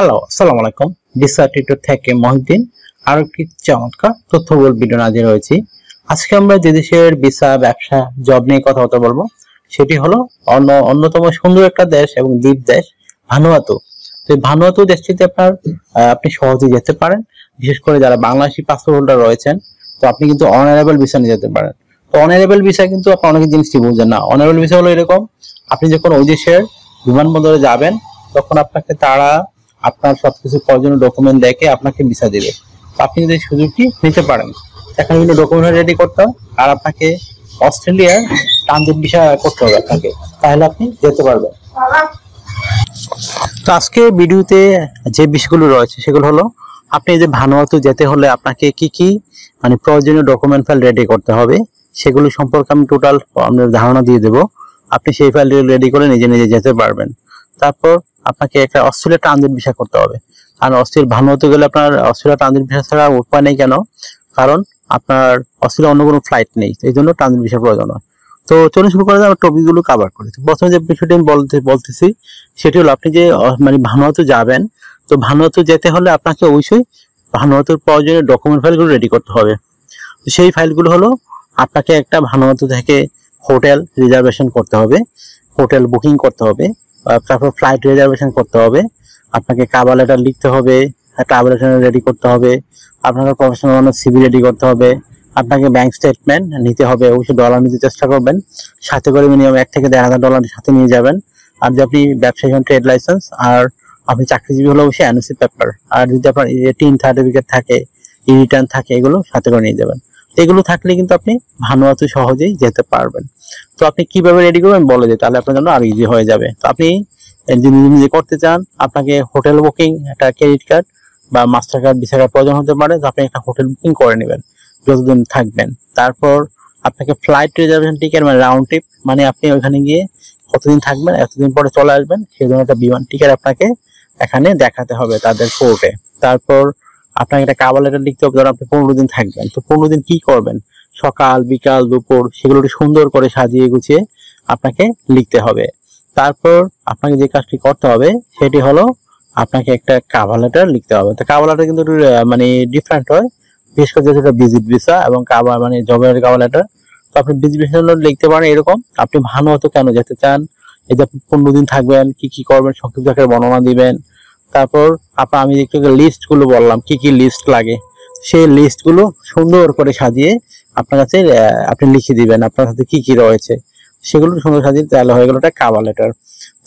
Hello, আসসালামু আলাইকুম। Visa tutor থেকে মহিউদ্দিন আরো কি চমৎকার তথ্যবহুল ভিডিও হাজির হয়েছি। আজকে আমরা যে দেশের ভিসা, ব্যবসা, জব নিয়ে কথা বলবো সেটি হলো অন্যতম সুন্দর একটা দেশ এবং দ্বীপ দেশ ভানুয়াতু। তো এই ভানুয়াতু দেশটিতে আপনি সহজে যেতে পারেন, বিশেষ করে যারা বাংলাদেশি পাসপোর্ট হোল্ডার রয়েছেন। তো আপনি কিন্তু অনারেবল ভিসা নিয়ে যেতে পারেন। তো অনারেবল ভিসা কিন্তু আপনি অনেক জিনিসটি বুঝছেন না। অনারেবল ভিসা হলো এরকম, আপনি যখন ওই দেশের বিমানবন্দরে যাবেন তখন আপনাকে তারা আপনার সবকিছু প্রয়োজনীয় ডকুমেন্ট দেখে আপনাকে ভিসা দিবে। তো আপনি যদি সুযোগটি নিতে পারেন, এখানে বিভিন্ন ডকুমেন্ট রেডি করতে হবে আর আপনাকে অস্ট্রেলিয়ার ট্রানজিট ভিসা করতে হবে আপনাকে, তাহলে আপনি যেতে পারবেন। তো আজকে ভিডিওতে যে বিষয়গুলো রয়েছে সেগুলো হলো, আপনি যে ভানুয়াতু যেতে হলে আপনাকে কি কি প্রয়োজনীয় ডকুমেন্ট ফাইল রেডি করতে হবে সেগুলো সম্পর্কে আমি টোটাল আপনার ধারণা দিয়ে দেবো। আপনি সেই ফাইল রেডি করে নিজে নিজে যেতে পারবেন। তারপর আপনাকে একটা অস্ট্রেলিয়া ট্রানজিট ভিসা করতে হবে। আর ভানুয়াতু গেলে আপনার অস্ট্রেলিয়া ট্রানজিট ভিসা ছাড়া উপায় নেই। কেন? কারণ আপনার অস্ট্রেলিয়া অন্য কোনো ফ্লাইট নেই, এই জন্য ট্রানজিট ভিসার প্রয়োজন হয়। তো চলুন শুরু করা যায়, আমরা টপিকগুলো কভার করি। প্রথমে যে বিষয়টি আমি বলতেছি সেটি হলো, আপনি যে ভানুয়াতু যাবেন, তো ভানুয়াতু যেতে হলে আপনাকে অবশ্যই ভানুয়াতুর প্রয়োজনীয় ডকুমেন্ট ফাইলগুলো রেডি করতে হবে। সেই ফাইলগুলো হলো, আপনাকে একটা ভানুয়াতু থেকে হোটেল রিজার্ভেশন করতে হবে, হোটেল বুকিং করতে হবে, তারপর ফ্লাইট রিজার্ভেশন করতে হবে, আপনাকে কভার লেটার লিখতে হবে, কভার লেটার রেডি করতে হবে, আপনাকে প্রফেশনাল সিভি রেডি করতে হবে, আপনাকে ব্যাংক স্টেটমেন্ট নিতে হবে, অবশ্যই ডলার নিতে চেষ্টা করবেন, সাথে করে মিনিমাম $1,000 থেকে $1,000 সাথে নিয়ে যাবেন। আর যদি আপনি ব্যবসায়ী হন, ট্রেড লাইসেন্স, আর আপনি চাকরিজীবী হলে অবশ্যই এনওসি পেপার, আর যদি আপনার টিন সার্টিফিকেট থাকে, রিটার্ন থাকে, এগুলো সাথে করে নিয়ে যাবেন। এগুলো থাকলে কিন্তু আপনি ভানুয়াতু সহজেই যেতে পারবেন। তো আপনি কিভাবে রেডি করবেন বলে দিই, তাহলে আপনার জন্য আরো ইজি হয়ে যাবে। তো আপনি যদি নিজে করতে চান, আপনাকে হোটেল বুকিং, একটা ক্রেডিট কার্ড বা মাস্টার কার্ড, ভিসা কার্ড প্রয়োজন হতে পারে। তো আপনি একটা হোটেল বুকিং করে নেবেন যতদিন থাকবেন। তারপর আপনাকে flight reservation ticket, round trip, আপনি ওইখানে গিয়ে কতদিন থাকবেন, এতদিন পরে চলে আসবেন, সেই জন্য একটা বিমান টিকিট আপনাকে এখানে দেখাতে হবে তাদের কোর্টে। তারপর আপনাকে একটা কভার লেটার লিখতে হবে। ধরুন আপনি 15 দিন থাকবেন, তো 15 দিন কি করবেন, সকাল, বিকাল, দুপুর, সেগুলো সুন্দর করে সাজিয়ে গুছিয়ে আপনাকে লিখতে হবে। তারপর আপনাকে যে কাজটি করতে হবে সেটি হলো, আপনাকে একটা কভার লেটার লিখতে হবে। তো কভার লেটার কিন্তু ডিফারেন্ট হয়, বিশেষ করে যেটা ভিজিট ভিসা এবং জবের কভার লেটার। তো আপনি ভিজিট ভিসা লিখতে পারেন এরকম, আপনি ভানুয়াতু কেন যেতে চান, এই যে আপনি 15 দিন থাকবেন, কি কি করবেন সংক্ষিপ্ত আকারে বর্ণনা দিবেন। তারপর আমি একটু লিস্ট গুলো বললাম, কি কি লিস্ট লাগে, সেই লিস্ট গুলো সুন্দর করে সাজিয়ে আপনার কাছে আপনি লিখে দিবেন, আপনার কাছে কি কি রয়েছে সেগুলো সুন্দর সাজিয়ে, তাহলে হয়ে গেল একটা কভার লেটার।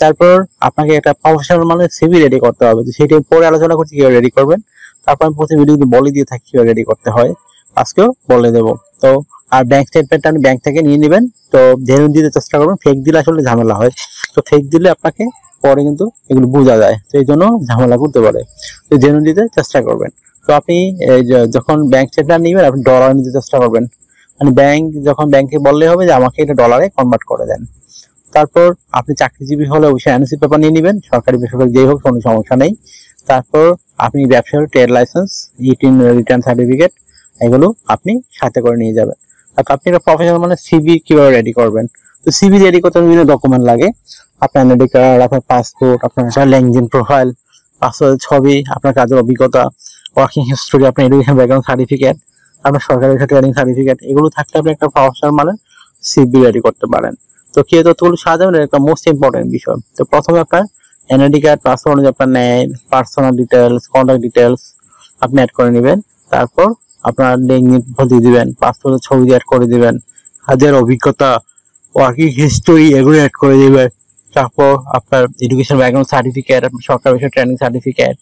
তারপর আপনাকে একটা প্রফেশনাল সিভি রেডি করতে হবে, সেটা পরে আলোচনা করছি কিভাবে রেডি করবেন। তারপর আমি প্রতি ভিডিও বলে দিয়ে থাকি কিভাবে রেডি করতে হয়, আজকেও বলে দেবো। তো আর ব্যাংক স্টেটমেন্ট আপনি ব্যাংক থেকে নিয়ে নেবেন। তো জেনুইন দিতে চেষ্টা করবেন, ফেক দিলে আসলে ঝামেলা হয়। তো ফেক দিলে আপনাকে পরে কিন্তু এগুলো বোঝা যায়, তো এই জন্য ঝামেলা করতে পারে। তো জেনুইন দিতে চেষ্টা করবেন। তো আপনি যখন ব্যাংক স্টেটমেন্ট নিবেন, আপনি ডলার নিতে চেষ্টা করবেন। যখন ব্যাংকে বললে হবে যে আমাকে এটা ডলারে কনভার্ট করে দেন। তারপর আপনি চাকরিজীবী হলে অবশ্যই এনওসি পেপার নিয়ে নেবেন, সরকারি বেসরকারি যেই হোক কোনো সমস্যা নেই। তারপর আপনি ব্যবসায়ী ট্রেড লাইসেন্স, রিটার্ন সার্টিফিকেট, এগুলো আপনি সাথে করে নিয়ে যাবেন। আর আপনি একটা প্রফেশনাল সিভি কিভাবে রেডি করবেন, তো সিভি রেডি করতে বিভিন্ন ডকুমেন্ট লাগে। আপনার এনআইডি কার্ড, আপনার পাসপোর্ট, আপনার একটা লিঙ্কডইন প্রোফাইল, পাসপোর্টের ছবি, আপনার কাজের অভিজ্ঞতা, ওয়ার্কিং হিস্টোরি, আপনার এডুকেশন ব্যাকগ্রাউন্ড সার্টিফিকেট, আপনার সরকারি ট্রেনিং সার্টিফিকেট, এগুলো থাকলে আপনি একটা প্রফেশনাল সিভি রেডি করতে পারেন। তো কি তথ্যগুলো সাজাবেন, একটা মোস্ট ইম্পর্টেন্ট বিষয়। তো প্রথমে আপনার এনআইডি কার্ড, পাসপোর্ট অনুযায়ী আপনার name, personal details, contact details আপনি অ্যাড করে নেবেন। তারপর আপনার লিঙ্কডইন দিয়ে দিবেন, পাসপোর্টের ছবি অ্যাড করে দিবেন, কাজের অভিজ্ঞতা, ওয়ার্কিং হিস্টোরি, এগুলো অ্যাড করে দিবেন। তারপর আপনার এডুকেশন ব্যাকগ্রাউন্ড সার্টিফিকেট, আপনার সরকারি ট্রেনিং সার্টিফিকেট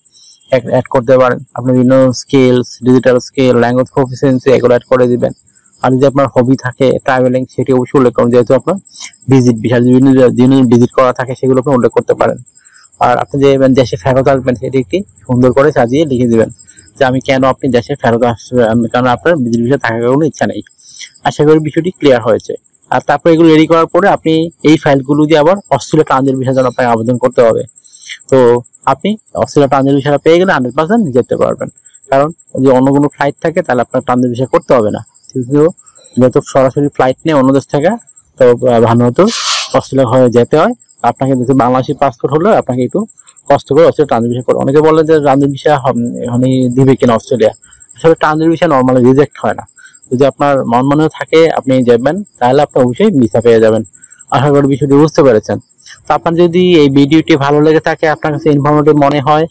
অ্যাড করতে পারেন। আপনার বিভিন্ন skills, digital skill, language proficiency, এগুলো অ্যাড করে দিবেন। আর যদি আপনার হবি থাকে ট্রাভেলিং, সেটি অবশ্যই উল্লেখ করুন, যেহেতু আপনার ভিজিট বিভিন্ন ভিজিট করা থাকে সেগুলো আপনি উল্লেখ করতে পারেন। আর আপনি যে দেশে ফেরত আসবেন সেটি একটি সুন্দর করে সাজিয়ে লিখে দিবেন যে আমি কেন আপনি দেশে ফেরত আসবেন, কারণ আপনার ভিজিট ভিসা থাকার কোনো ইচ্ছা নেই। আশা করি বিষয়টি ক্লিয়ার হয়েছে। আর তারপর এগুলো রেডি করার পরে আপনি এই ফাইলগুলো দিয়ে আবার অস্ট্রেলিয়া ট্রানজিট ভিসার জন্য আপনাকে আবেদন করতে হবে। তো আপনি অস্ট্রেলিয়া ট্রানজিট ভিসা পেয়ে গেলে 100% যেতে পারবেন। কারণ যদি অন্য কোনো ফ্লাইট থাকে তাহলে আপনার ট্রানজিট ভিসা করতে হবে না, কিন্তু যেহেতু সরাসরি ফ্লাইট নেই অন্য দেশ থেকে, তো ভানুয়াতু অস্ট্রেলিয়া হয়ে যেতে হয়। আপনাকে যদি বাংলাদেশি পাসপোর্ট হলে আপনাকে একটু কষ্ট করে অস্ট্রেলিয়া ট্রানজিট ভিসা করে। অনেকে বলে যে ট্রানজিট ভিসা মানে দিবে কিনা অস্ট্রেলিয়া, আসলে ট্রানজিট ভিসা নর্মালি রিজেক্ট হয় না। যদি আপনার মন মনে থাকে আপনি যাবেন, তাহলে আপনি অবশ্যই ভিসা পেয়ে যাবেন। আশা করি বিষয়টি বুঝতে পেরেছেন। তো আপনার যদি এই ভিডিওটি ভালো লেগে থাকে, আপনার কাছে ইনফরমেটিভ মনে হয়,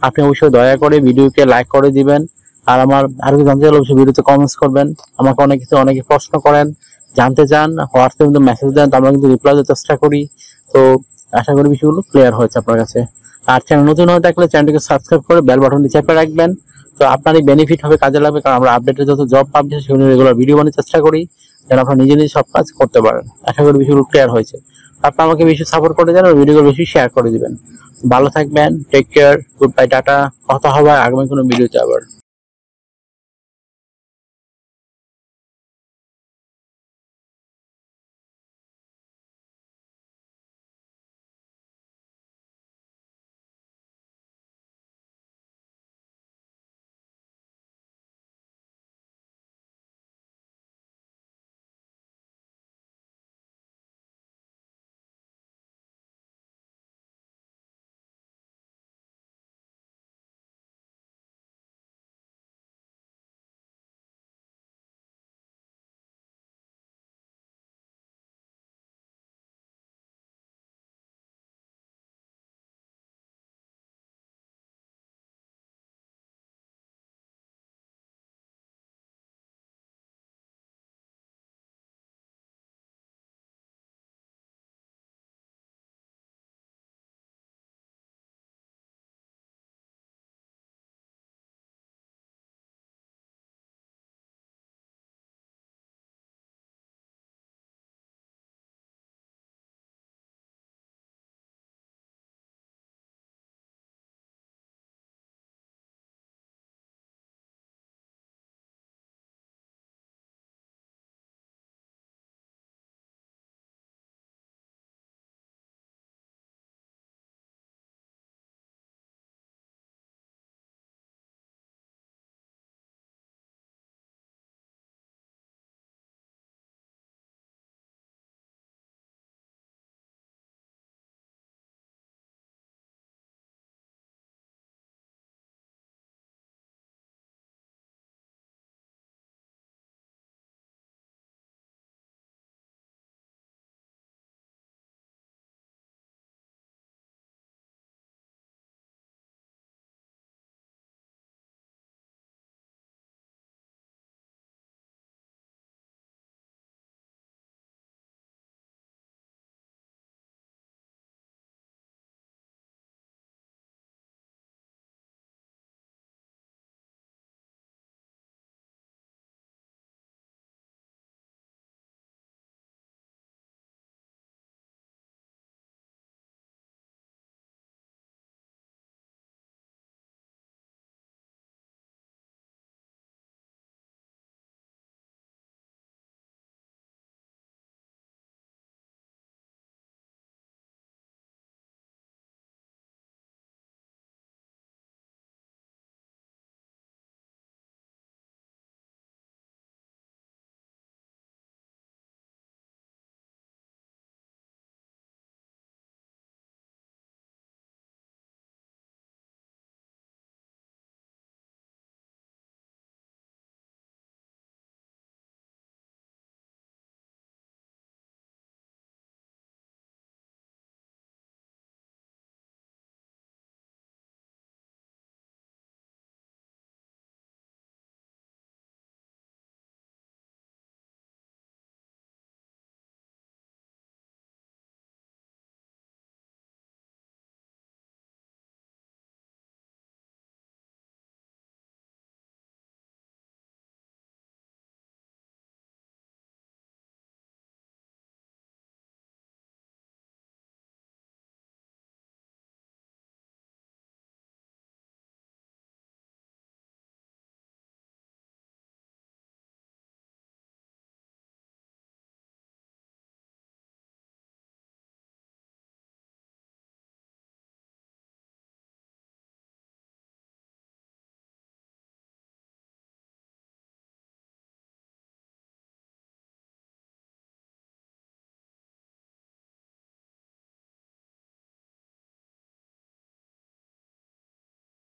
আপনি অবশ্যই দয়া করে ভিডিওকে লাইক করে দিবেন। আর আমার আরো কিছু জানতে চাইলে অবশ্যই ভিডিওতে কমেন্টস করবেন। আমাকে অনেকে প্রশ্ন করেন, জানতে চান, হোয়াটসঅ্যাপে কিন্তু মেসেজ দেন, তো আমরা কিন্তু রিপ্লাই দিতে চেষ্টা করি। তো আশা করি বিষয়গুলো ক্লিয়ার হয়েছে আপনার কাছে। আর চ্যানেল নতুন হয়ে থাকলে চ্যানেলটিকে সাবস্ক্রাইব করে বেল বাটনটি চেপে রাখবেন। তো আপনারই বেনিফিট হবে, কাজে লাগবে, কারণ আমরা আপডেটের যত জব পাবলিশ সেগুলো রেগুলার ভিডিও বানানোর চেষ্টা করি, যেন আপনারা নিজে নিজে সব কাজ করতে পারেন। আশা করি বিষয়গুলো ক্লিয়ার হয়েছে। আপনারা আমাকে বেশি সাপোর্ট করে দেন আর ভিডিওগুলো বেশি শেয়ার করে দিবেন। ভালো থাকবেন, take care, good bye, tata. কথা হবে আগামী কোনো ভিডিওতে আবার।